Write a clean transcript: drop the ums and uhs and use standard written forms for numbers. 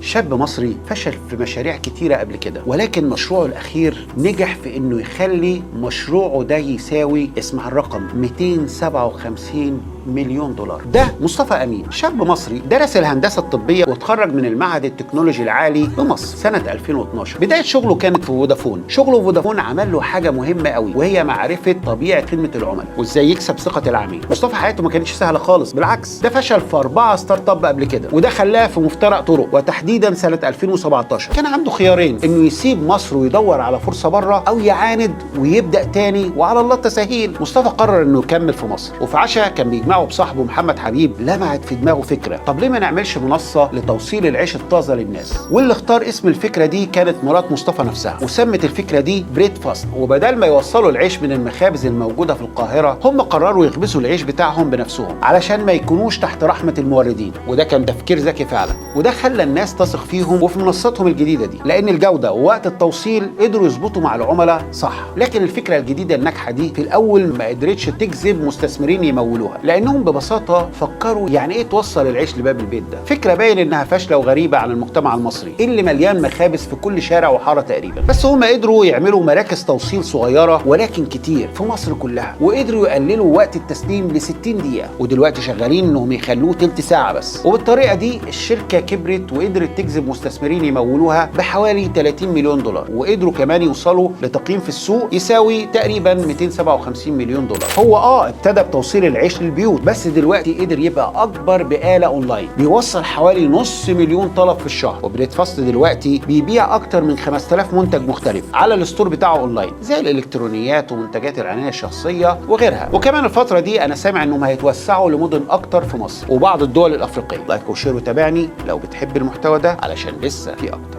شاب مصري فشل في مشاريع كتيرة قبل كده، ولكن مشروعه الأخير نجح في إنه يخلي مشروعه ده يساوي، اسمع الرقم، 257 مليون دولار. ده مصطفى أمين، شاب مصري درس الهندسة الطبية وتخرج من المعهد التكنولوجي العالي بمصر سنة 2012. بداية شغله كانت في فودافون. شغله في فودافون عمل له حاجة مهمة قوي، وهي معرفة طبيعة خدمة العملاء وإزاي يكسب ثقة العميل. مصطفى حياته ما كانتش سهلة خالص، بالعكس ده فشل في 4 ستارت اب قبل كده، وده خلاه في مفترق طرق. وتحديدا سنة 2017 كان عنده خيارين، إنه يسيب مصر ويدور على فرصة بره، أو يعاند ويبدأ تاني وعلى الله التسهيل. مصطفى قرر إنه يكمل في مصر، وفي عشاء كان بيجمعه بصاحبه محمد حبيب لمعت في دماغه فكرة، طب ليه ما نعملش منصة لتوصيل العيش الطازة للناس؟ واللي اختار اسم الفكرة دي كانت مرات مصطفى نفسها، وسمت الفكرة دي بريد فاست. وبدل ما يوصلوا العيش من المخابز الموجودة في القاهرة، هم قرروا يخبزوا العيش بتاعهم بنفسهم علشان ما يكونوش تحت رحمة الموردين. وده كان تفكير ذكي فعلا، وده خلى الناس تثق فيهم وفي منصتهم الجديدة دي، لأن الجودة ووقت التوصيل قدروا يظبطوا مع العملاء صح. لكن الفكرة الجديدة الناجحة دي في الأول ما قدرتش تجذب مستثمرين يمولوها، لأنهم ببساطة فكروا يعني إيه توصل العيش لباب البيت. ده فكرة باين إنها فاشلة وغريبة عن المجتمع المصري اللي مليان مخابز في كل شارع وحارة تقريبا. بس هم قدروا يعملوا مراكز توصيل صغيرة ولكن كتير في مصر كلها، وقدروا يقللوا وقت التسليم ل 60 دقيقة، ودلوقتي شغالين إنهم يخلوه تلت ساعة بس. وبالطريقة دي الشركة كبرت وقدرت تجذب مستثمرين يمولوها بحوالي 30 مليون دولار، وقدروا كمان يوصلوا لتقييم في السوق يساوي تقريبا 257 مليون دولار. هو ابتدى بتوصيل العيش للبيوت، بس دلوقتي قدر يبقى اكبر بآلة اونلاين بيوصل حوالي نص مليون طلب في الشهر. وبريد فاست دلوقتي بيبيع اكتر من 5000 منتج مختلف على الستور بتاعه اونلاين، زي الالكترونيات ومنتجات العناية الشخصية وغيرها. وكمان الفترة دي انا سامع انهم هيتوسعوا لمدن اكتر في مصر وبعض الدول الافريقية. لايك وشير وتابعني لو بتحب المحتوى ده علشان لسه في اكتر.